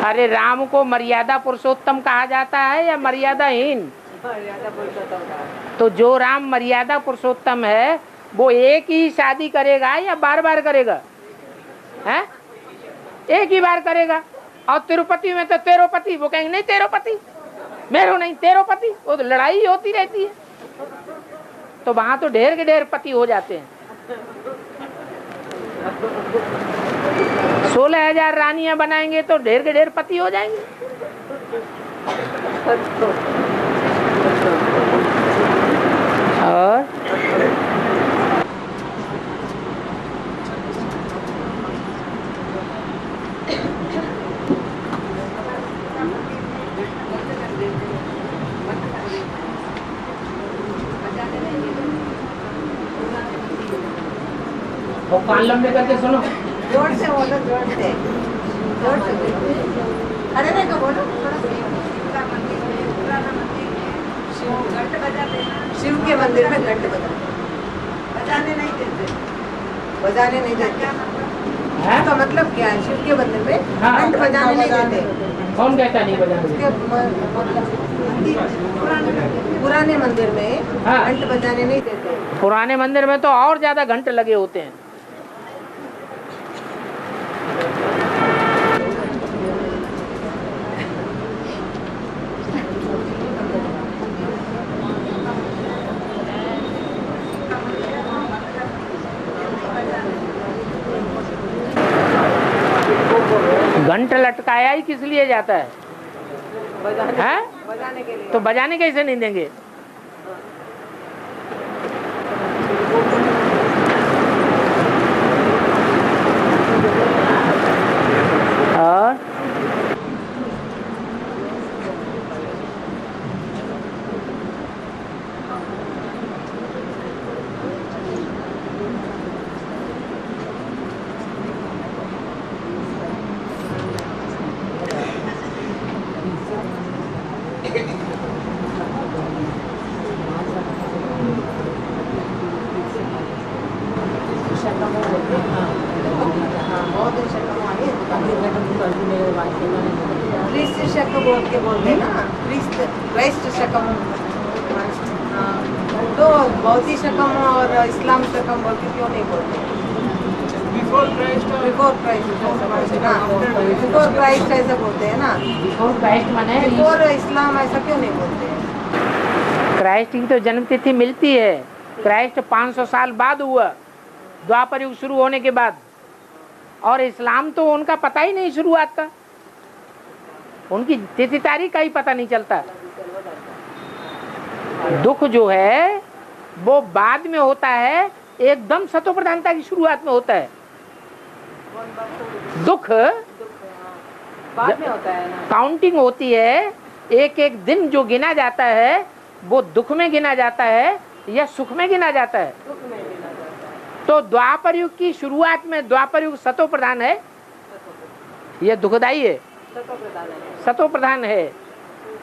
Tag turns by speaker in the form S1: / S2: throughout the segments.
S1: अरे राम को मर्यादा पुरुषोत्तम कहा जाता है या मर्यादाहीन?
S2: मर्यादा पुरुषोत्तम का।
S1: तो जो राम मर्यादा पुरुषोत्तम है वो एक ही शादी करेगा या बार बार करेगा? है एक ही बार करेगा। और तिरुपति में तो तेरोपति, वो कहेंगे नहीं तेरोपति, मेरो नहीं तेरोपति, वो तो लड़ाई होती रहती है। तो वहां तो ढेर के ढेर पति हो जाते हैं। 16,000 रानियां बनाएंगे तो ढेर के ढेर पति हो जाएंगे। और वो कान लंबे करके सुनो,
S2: जोर से बोलो, जोर से, जोर से बोलो। अरे नहीं तो बोलो। शिव के मंदिर में घंट बजाने नहीं देते, बजाने नहीं देते। तो मतलब क्या है? शिव के मंदिर में घंट बजाने नहीं देते।
S1: कौन कहता नहीं बजाने?
S2: पुराने मंदिर में घंट बजाने नहीं देते।
S1: पुराने मंदिर में तो और ज्यादा घंटे लगे होते हैं। घंट लटकाया ही किस लिए जाता है?
S2: बजाने के लिए।
S1: तो बजाने कैसे नहीं देंगे? और
S2: क्रिस्त शक बोल के बोलते हैं ना, क्राइस्ट शकम। तो बौद्ध शकम और इस्लाम शकम बोल के क्यों नहीं बोलते? बिफोर क्राइस्ट ऐसा बोलते हैं ना।
S1: बिफोर क्राइस्ट माने
S2: बिफोर इस्लाम ऐसा क्यों नहीं बोलते?
S1: क्राइस्ट की तो जन्म तिथि मिलती है। क्राइस्ट 500 साल बाद हुआ, द्वापर युग शुरू होने के बाद। और इस्लाम तो उनका पता ही नहीं शुरुआत का, उनकी तिथि तारीख का ही पता नहीं चलता। दुख जो है वो बाद में होता है, एकदम सतो प्रधानता की शुरुआत में होता है। दुख
S2: बाद में होता है ना।
S1: काउंटिंग होती है, एक एक दिन जो गिना जाता है वो दुख में गिना जाता है या सुख में गिना जाता है?
S2: दुख में गिना जाता है।
S1: तो द्वापर युग की शुरुआत में द्वापर युग सतो प्रधान है, यह दुखदाई है। सतो प्रधान है,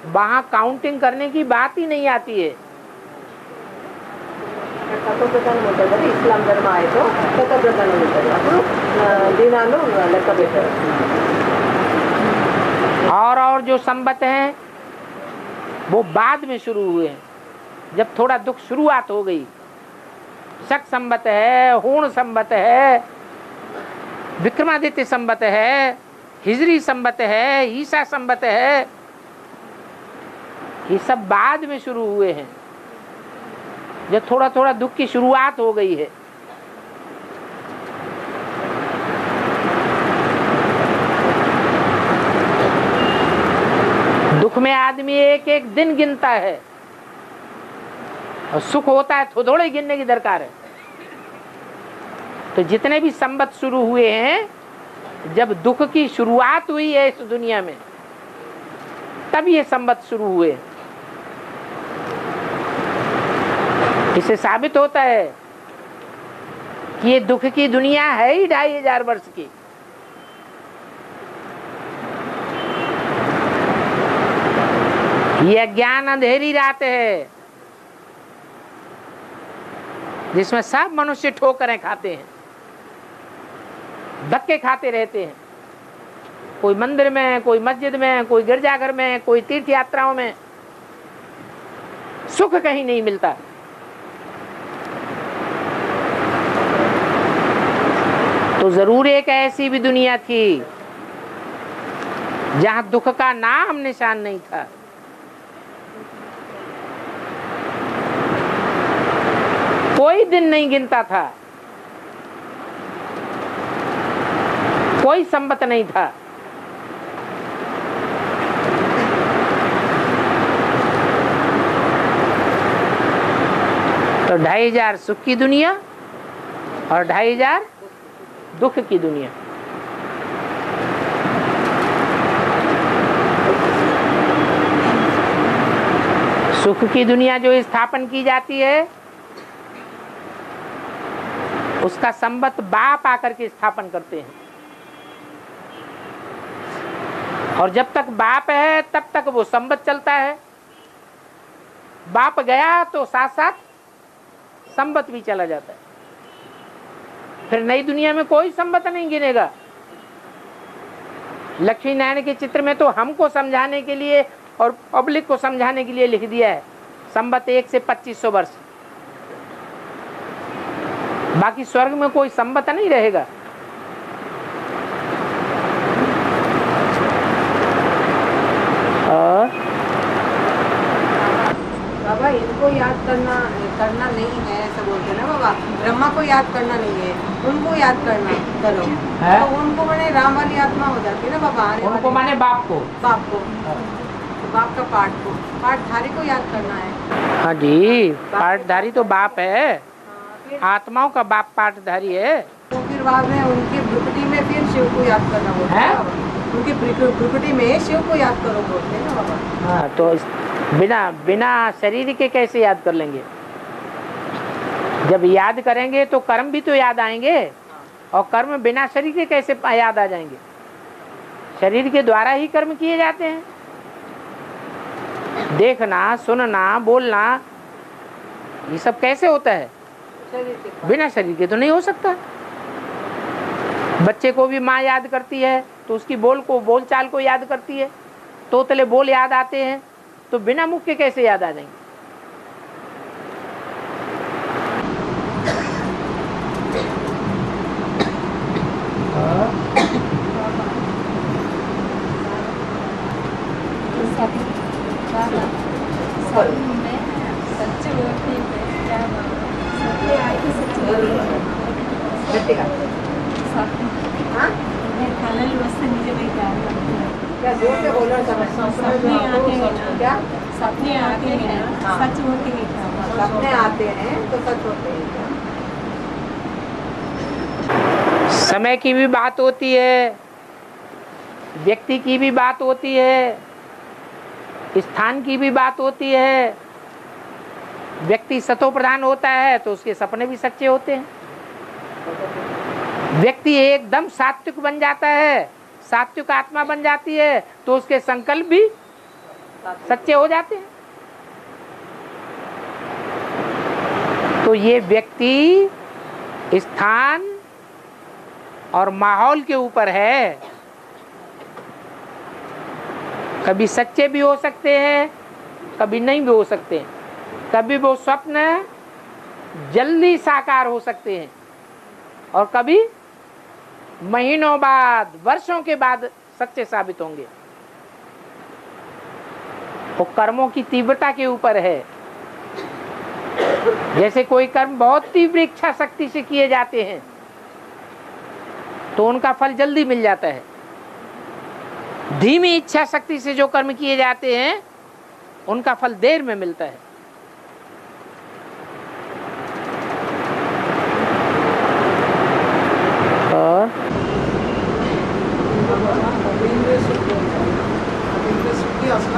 S1: वहां काउंटिंग करने की बात ही नहीं आती है।
S2: सतो प्रधान बोलते इस्लाम धर्म आए तो सतो प्रधान दिनालू लेక్క పెట్టారు।
S1: और जो संबत हैं वो बाद में शुरू हुए हैं, जब थोड़ा दुख शुरुआत हो गई। शक संबत है, हूण संबत है, विक्रमादित्य संबत है, हिजरी संबत है, ईसा संबत है, ये सब बाद में शुरू हुए हैं, जब थोड़ा थोड़ा दुख की शुरुआत हो गई है। दुख में आदमी एक एक दिन गिनता है और सुख होता है तो थोड़े गिनने की दरकार है। तो जितने भी संबत शुरू हुए हैं, जब दुख की शुरुआत हुई है इस दुनिया में, तब ये संबत शुरू हुए। इससे साबित होता है कि ये दुख की दुनिया है ही 2500 वर्ष की। ये अज्ञान अंधेरी रात है जिसमें सब मनुष्य ठोकरें खाते हैं, धक्के खाते रहते हैं। कोई मंदिर में, कोई मस्जिद में, कोई गिरजाघर में, कोई तीर्थ यात्राओं में। सुख कहीं नहीं मिलता। तो जरूर एक ऐसी भी दुनिया थी जहां दुख का नाम निशान नहीं था। कोई दिन नहीं गिनता था, कोई संबत नहीं था। तो 2500 सुख की दुनिया और 2500 दुख की दुनिया। सुख की दुनिया जो स्थापन की जाती है उसका संबत बाप आकर के स्थापन करते हैं, और जब तक बाप है तब तक वो संबत चलता है। बाप गया तो साथ साथ संबत भी चला जाता है। फिर नई दुनिया में कोई संबत नहीं गिनेगा। लक्ष्मी नारायण के चित्र में तो हमको समझाने के लिए और पब्लिक को समझाने के लिए लिख दिया है संबत 1 से 2500 वर्ष। बाकी स्वर्ग में कोई संबत नहीं रहेगा।
S2: बाबा इनको याद करना नहीं है, ऐसा बोलते ना बाबा। ब्रह्मा को याद करना नहीं है, उनको याद करना करो है? तो उनको माने राम वाली आत्मा हो जाती है ना बाबा।
S1: उनको माने बाप को
S2: तो बाप का पाठधारी को याद करना है।
S1: हाँ जी, पाठधारी तो बाप है, आत्माओं का बाप पाठधारी है।
S2: तो फिर बाद में उनकी भ्रुकुटी में फिर शिव को याद करना बोलते हैं। उनकी भ्रुकुटी में शिव को याद करो बोलते हैं ना बाबा।
S1: हाँ, तो बिना शरीर के कैसे याद कर लेंगे? जब याद करेंगे तो कर्म भी तो याद आएंगे, और कर्म बिना शरीर के कैसे याद आ जाएंगे? शरीर के द्वारा ही कर्म किए जाते हैं। देखना, सुनना, बोलना, ये सब कैसे होता है? बिना शरीर के तो नहीं हो सकता। बच्चे को भी माँ याद करती है तो उसकी बोलचाल को याद करती है। तोतले बोल याद आते हैं, तो बिना मुख के कैसे याद आ जाएंगे?
S2: क्या जोर से बोलो, सपने आते हैं सच होते हैं। सपने आते हैं तो सच होते हैं।
S1: समय की भी बात होती है, व्यक्ति की भी बात होती है, स्थान की भी बात होती है। व्यक्ति सतो प्रधान होता है तो उसके सपने भी सच्चे होते हैं। व्यक्ति एकदम सात्विक बन जाता है, सात्विक आत्मा बन जाती है, तो उसके संकल्प भी सच्चे हो जाते हैं। तो ये व्यक्ति स्थान और माहौल के ऊपर है। कभी सच्चे भी हो सकते हैं, कभी नहीं भी हो सकते हैं। कभी वो स्वप्न जल्दी साकार हो सकते हैं, और कभी महीनों बाद, वर्षों के बाद सच्चे साबित होंगे। वो कर्मों की तीव्रता के ऊपर है। जैसे कोई कर्म बहुत तीव्र इच्छा शक्ति से किए जाते हैं तो उनका फल जल्दी मिल जाता है। धीमी इच्छा शक्ति से जो कर्म किए जाते हैं उनका फल देर में मिलता है। और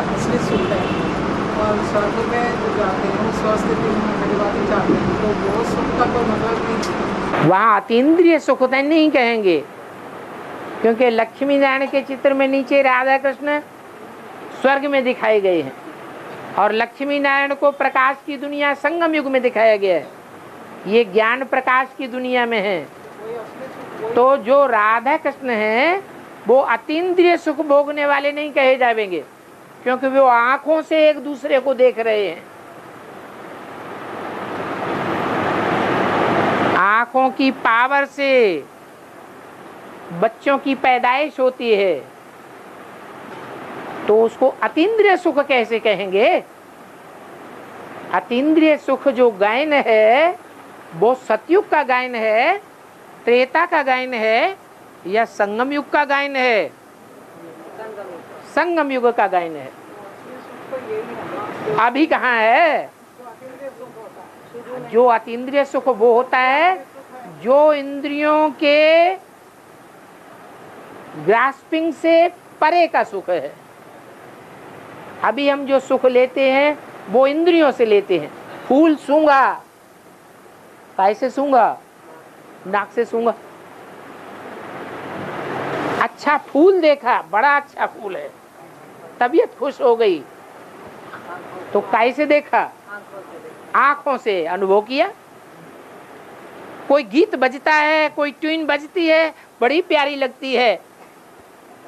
S2: असली सुख है, और स्वर्ग में जो जाते हैं स्वस्थ चाहते हैं, तो वो सुख का कोई मतलब नहीं।
S1: वहाँ अतीन्द्रिय सुख नहीं कहेंगे, क्योंकि लक्ष्मी नारायण के चित्र में नीचे राधा कृष्ण स्वर्ग में दिखाए गए हैं, और लक्ष्मी नारायण को प्रकाश की दुनिया संगम युग में दिखाया गया है। ये ज्ञान प्रकाश की दुनिया में है। तो जो राधा कृष्ण हैं वो अतीन्द्रिय सुख भोगने वाले नहीं कहे जाएंगे, क्योंकि वो आंखों से एक दूसरे को देख रहे हैं। आंखों की पावर से बच्चों की पैदाइश होती है, तो उसको अतीन्द्रिय सुख कैसे कहेंगे? अतीन्द्रिय सुख जो गायन है वो सतयुग का गायन है, त्रेता का गायन है, या संगम युग का गायन है? संगम युग का गायन है। अभी कहाँ है? जो अतीन्द्रिय सुख वो होता है जो इंद्रियों के ग्रास्पिंग से परे का सुख है। अभी हम जो सुख लेते हैं वो इंद्रियों से लेते हैं। फूल सूंघा, कैसे सूंघा? नाक से सूंघा। अच्छा फूल देखा, बड़ा अच्छा फूल है, तबीयत खुश हो गई, तो कैसे देखा? आंखों से अनुभव किया। कोई गीत बजता है, कोई ट्यून बजती है, बड़ी प्यारी लगती है,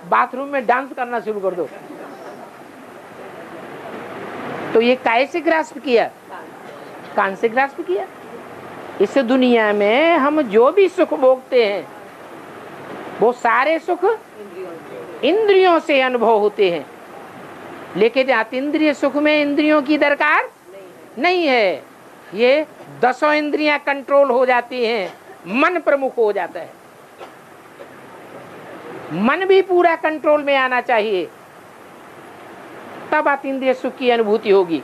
S1: बाथरूम में डांस करना शुरू कर दो, तो ये कैसे ग्रास्प किया? कान से ग्रास्प किया। इस दुनिया में हम जो भी सुख भोगते हैं वो सारे सुख इंद्रियों से अनुभव होते हैं, लेकिन अतीन्द्रिय सुख में इंद्रियों की दरकार नहीं है। ये 10 इंद्रियां कंट्रोल हो जाती हैं, मन प्रमुख हो जाता है। मन भी पूरा कंट्रोल में आना चाहिए, तब अतीन्द्रिय सुख की अनुभूति होगी।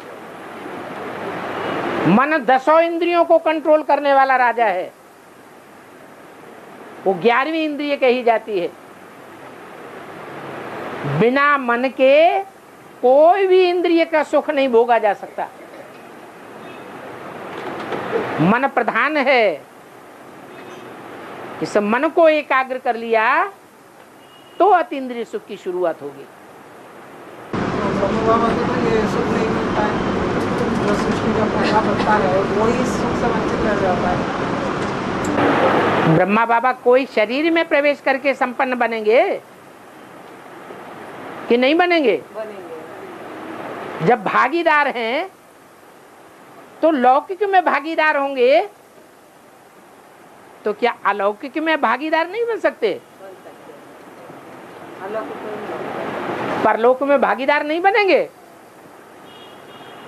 S1: मन 10 इंद्रियों को कंट्रोल करने वाला राजा है, वो 11वीं इंद्रिय कही जाती है। बिना मन के कोई भी इंद्रिय का सुख नहीं भोगा जा सकता। मन प्रधान है। इस मन को एकाग्र कर लिया तो अतीन्द्रिय सुख की शुरुआत होगी।
S2: ये सुख नहीं मिलता है, जो सृष्टि का पहला बनता है वही सुख से वंचित रह जाता है।
S1: ब्रह्मा बाबा कोई शरीर में प्रवेश करके संपन्न बनेंगे कि नहीं बनेंगे? बनेंगे। जब भागीदार हैं तो लौकिक में भागीदार होंगे, तो क्या अलौकिक में भागीदार नहीं बन सकते? परलोक में भागीदार नहीं बनेंगे?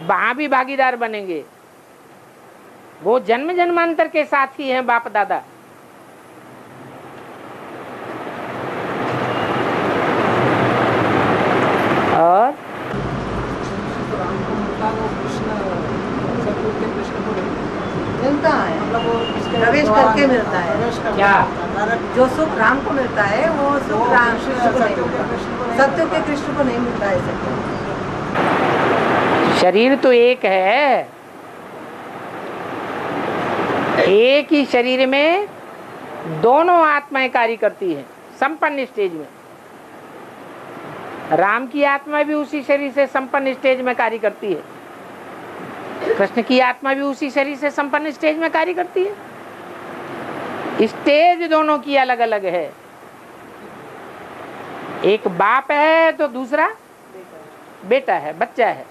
S1: वहां भी भागीदार बनेंगे। वो जन्म जन्मांतर के साथी हैं, बाप दादा। और
S2: मिलता है, प्रवेश करके मिलता है।
S1: क्या
S2: जो सुख राम को मिलता है वो सुख राम कृष्ण को नहीं मिलता, सत्य के कृष्ण को नहीं मिलता है।
S1: शरीर तो एक है, एक ही शरीर में दोनों आत्माएं कार्य करती हैं संपन्न स्टेज में। राम की आत्मा भी उसी शरीर से संपन्न स्टेज में कार्य करती है, कृष्ण की आत्मा भी उसी शरीर से संपन्न स्टेज में कार्य करती है। स्टेज दोनों की अलग अलग है। एक बाप है तो दूसरा बेटा है, बच्चा है।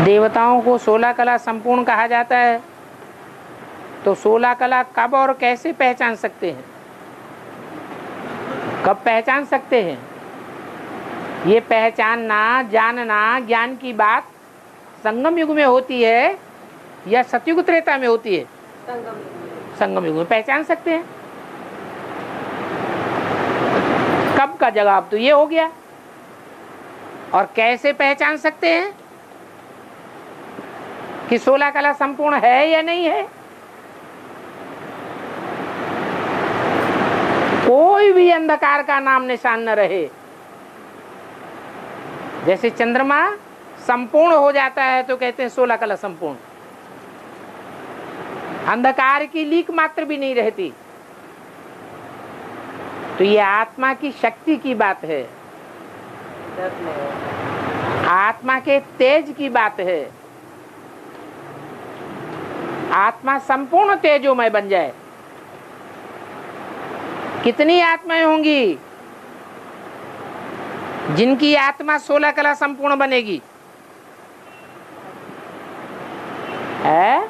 S1: देवताओं को 16 कला संपूर्ण कहा जाता है, तो 16 कला कब और कैसे पहचान सकते हैं? कब पहचान सकते हैं? ये पहचानना, जानना, ज्ञान की बात संगम युग में होती है या सतयुग त्रेता में होती है? संगम युग में पहचान सकते हैं। कब का जवाब तो ये हो गया। और कैसे पहचान सकते हैं कि 16 कला संपूर्ण है या नहीं है? कोई भी अंधकार का नाम निशान न रहे। जैसे चंद्रमा संपूर्ण हो जाता है तो कहते हैं 16 कला संपूर्ण, अंधकार की लीक मात्र भी नहीं रहती। तो ये आत्मा की शक्ति की बात है, आत्मा के तेज की बात है। आत्मा संपूर्ण तेजोमय बन जाए कितनी आत्माएं होंगी जिनकी आत्मा 16 कला संपूर्ण बनेगी? है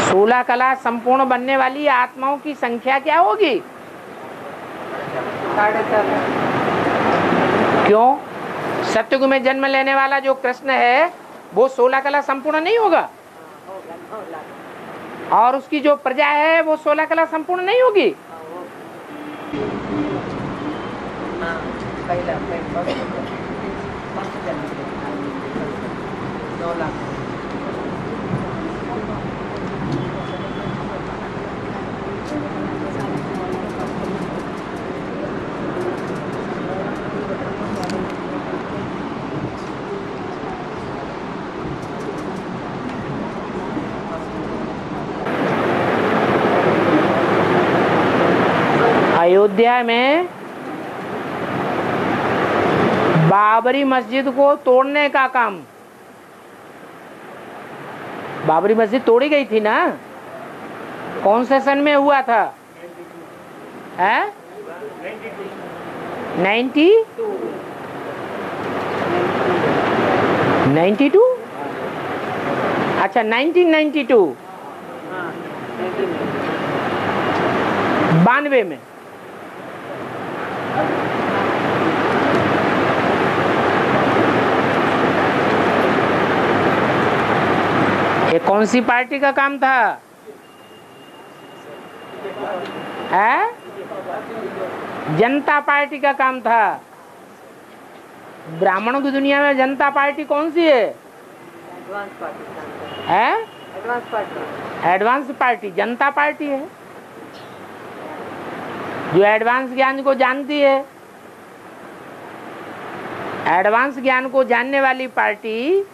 S1: 16 कला संपूर्ण बनने वाली आत्माओं की संख्या क्या होगी?
S2: 4.5
S1: क्यों? सत्युग में जन्म लेने वाला जो कृष्ण है वो 16 कला संपूर्ण नहीं होगा? और उसकी जो प्रजा है वो 16 कला संपूर्ण नहीं होगी? अयोध्या में बाबरी मस्जिद को तोड़ने का काम, बाबरी मस्जिद तोड़ी गई थी ना, कौन से सन में हुआ था? 92? अच्छा 1992 92 में। ये कौन सी पार्टी का काम था? है जनता पार्टी का काम था। ब्राह्मणों की दुनिया में जनता पार्टी कौन सी है? एडवांस पार्टी जनता पार्टी है, जो एडवांस ज्ञान को जानती है। एडवांस ज्ञान को जानने वाली पार्टी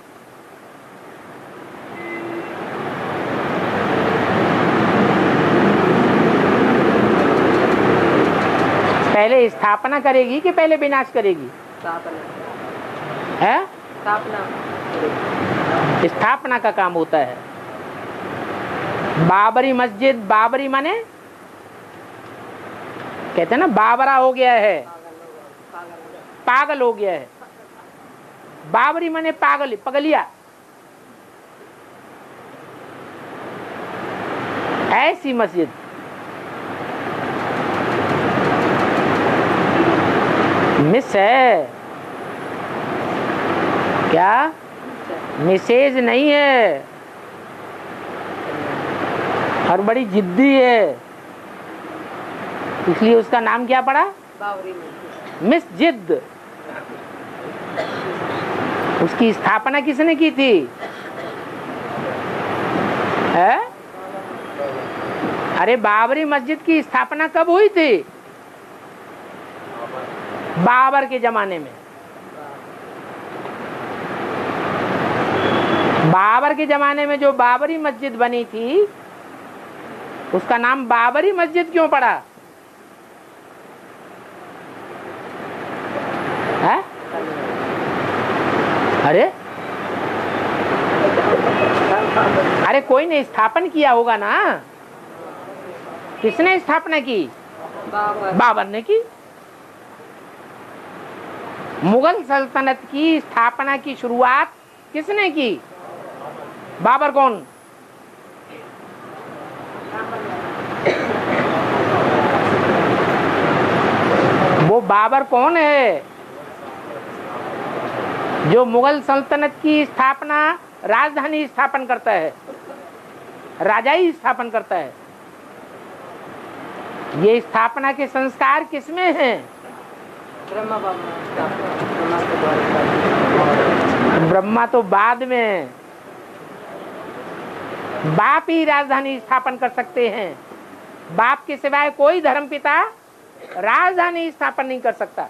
S1: पहले स्थापना करेगी कि पहले विनाश करेगी? है स्थापना का काम होता है। बाबरी मस्जिद, बाबरी माने कहते हैं ना बाबरा हो गया है, पागल हो गया है। बाबरी माने पागल, पगलिया। ऐसी मस्जिद मिस है क्या? मिसेज नहीं है और बड़ी जिद्दी है, इसलिए उसका नाम क्या पड़ा? मिस जिद। उसकी स्थापना किसने की थी? है? अरे बाबरी मस्जिद की स्थापना कब हुई थी? बाबर के जमाने में। बाबर के जमाने में जो बाबरी मस्जिद बनी थी उसका नाम बाबरी मस्जिद क्यों पड़ा? है? अरे कोई ने स्थापन किया होगा ना। किसने स्थापना की? बाबर ने की। मुगल सल्तनत की स्थापना की शुरुआत किसने की? बाबर कौन? वो बाबर कौन है जो मुगल सल्तनत की स्थापना, राजधानी स्थापन करता है, राजा ही स्थापन करता है। ये स्थापना के संस्कार किसमें हैं? ब्रह्मा तो बाद में, बाप ही राजधानी स्थापन कर सकते हैं। बाप के सिवाय कोई धर्मपिता राजधानी स्थापन नहीं कर सकता।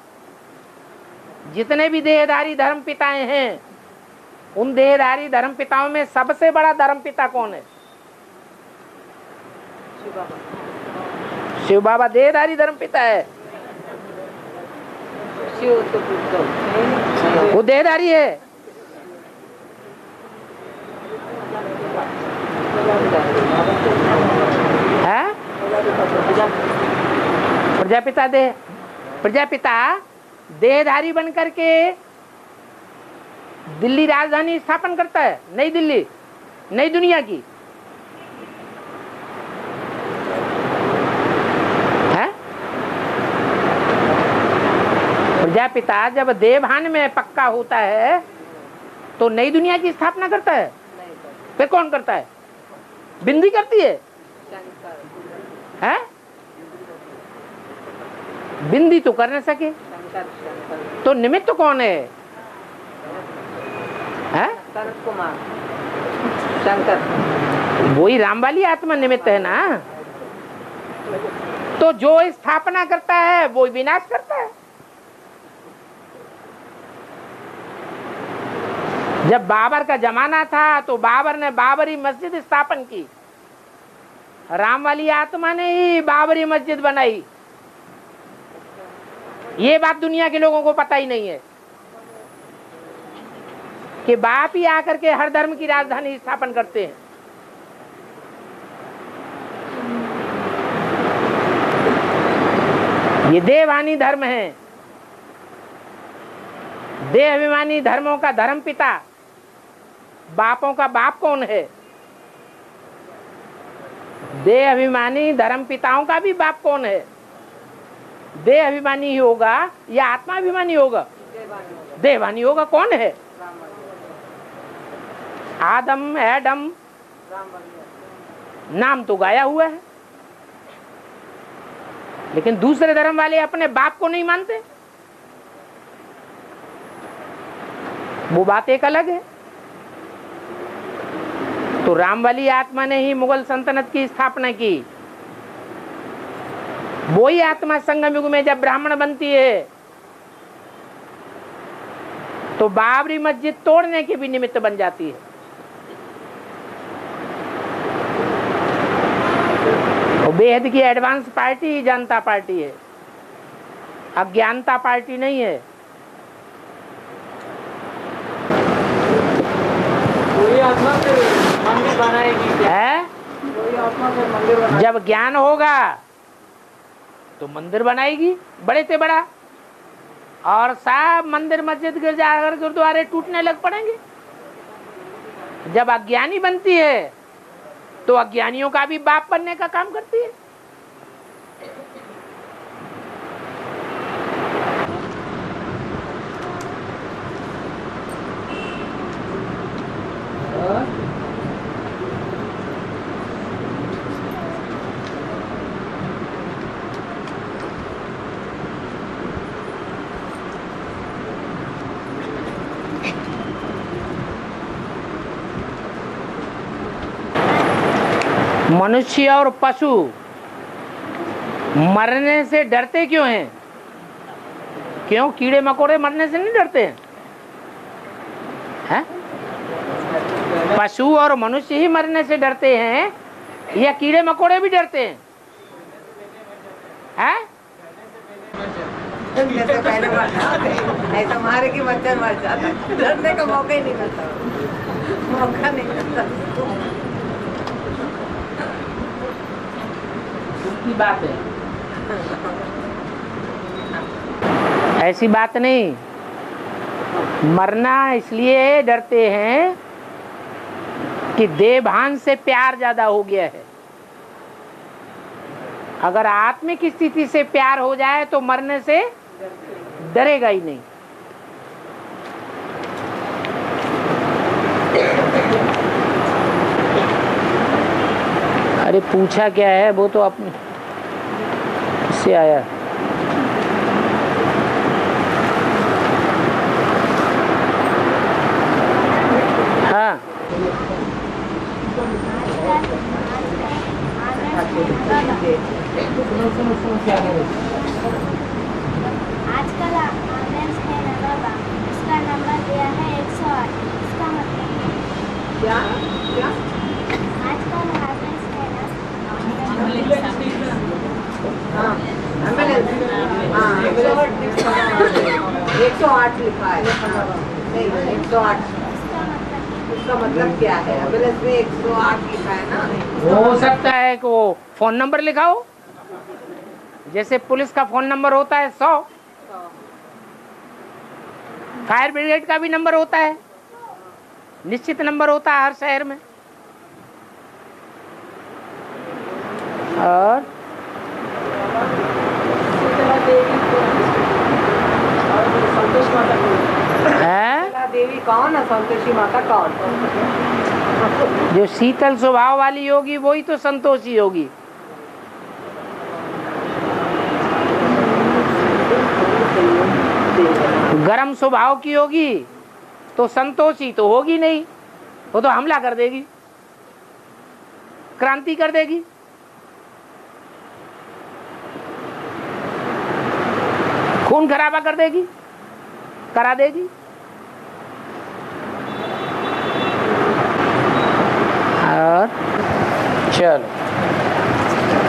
S1: जितने भी देहधारी धर्मपिताएं हैं, उन देहधारी धर्मपिताओं में सबसे बड़ा धर्मपिता कौन है? शिव बाबा देहधारी धर्मपिता है। वो देहधारी है। प्रजापिता देह, प्रजापिता देहधारी बन करके दिल्ली राजधानी स्थापन करता है, नई दिल्ली, नई दुनिया की है। प्रजापिता जब देवभान में पक्का होता है तो नई दुनिया की स्थापना करता है। फिर कौन करता है? बिंदी करती है, है? बिंदी तो कर न सके, तो निमित्त कौन है?
S2: कुमार शंकर,
S1: वही राम वाली आत्मा निमित्त है ना। तो जो स्थापना करता है वो विनाश करता है। जब बाबर का जमाना था तो बाबर ने बाबरी मस्जिद स्थापन की, राम वाली आत्मा ने ही बाबरी मस्जिद बनाई। ये बात दुनिया के लोगों को पता ही नहीं है कि बाप ही आकर के हर धर्म की राजधानी स्थापन करते हैं। ये देवानी धर्म है। देह अभिमानी धर्मों का धर्म पिता, बापों का बाप कौन है? देह अभिमानी धर्म पिताओं का भी बाप कौन है? देह अभिमानी ही होगा या आत्मा अभिमानी होगा? देवानी होगा। कौन है? आदम एडम नाम तो गाया हुआ है, लेकिन दूसरे धर्म वाले अपने बाप को नहीं मानते। वो बात एक अलग है। तो राम वाली आत्मा ने ही मुगल सल्तनत की स्थापना की। वही आत्मा संगम युग में जब ब्राह्मण बनती है तो बाबरी मस्जिद तोड़ने की भी निमित्त बन जाती है। और बेहद की एडवांस पार्टी ही जनता पार्टी है, अज्ञानता पार्टी नहीं है।
S3: कोई आत्मा फिर मंदिर बनाएगी क्या?
S1: है?
S3: कोई आत्मा फिर मंदिर बनाएगी?
S1: जब ज्ञान होगा तो मंदिर बनाएगी, बड़े से बड़ा, और सब मंदिर मस्जिद गिरजाघर गुरुद्वारे टूटने लग पड़ेंगे। जब अज्ञानी बनती है तो अज्ञानियों का भी बाप बनने का काम करती है। मनुष्य और पशु मरने से डरते क्यों हैं? क्यों? कीड़े मकोड़े मरने से नहीं डरते हैं, हैं? पशु और मनुष्य ही मरने से डरते हैं या कीड़े मकोड़े भी डरते हैं? हैं?
S2: तो पहले मर जाते, ऐसा मारे कि मच्छर मर जाता, डरने का मौका ही नहीं मिलता, मौका नहीं मिलता।
S1: की बात है, ऐसी बात नहीं। मरना इसलिए डरते हैं कि देवभान से प्यार ज्यादा हो गया है। अगर आत्मिक स्थिति से प्यार हो जाए तो मरने से डरेगा ही नहीं। अरे पूछा क्या है, वो तो अपने से आया। हाँ,
S4: आजकल एम्बुलेंस है ना बाबा, इसका नंबर दिया है 108। इसका मतलब
S2: क्या क्या?
S4: आजकल एम्बुलेंस है ना,
S2: हाँ एम्बुलेंस, हाँ एम्बुलेंस 108 लिखा है। नहीं 108, उसका मतलब क्या है? एम्बुलेंस में 108 लिखा है ना।
S1: हो सकता है कि वो फोन नंबर लिखा हो। जैसे पुलिस का फोन नंबर होता है 100, फायर ब्रिगेड का भी नंबर होता है, निश्चित नंबर होता है हर शहर में। और
S2: देवी कौन है? संतोषी माता कौन?
S1: जो शीतल स्वभाव वाली होगी वही तो संतोषी होगी। गरम स्वभाव की होगी तो संतोषी तो होगी नहीं, वो तो हमला कर देगी, क्रांति कर देगी। खून खराबा कर देगी, करा देगी। और चलो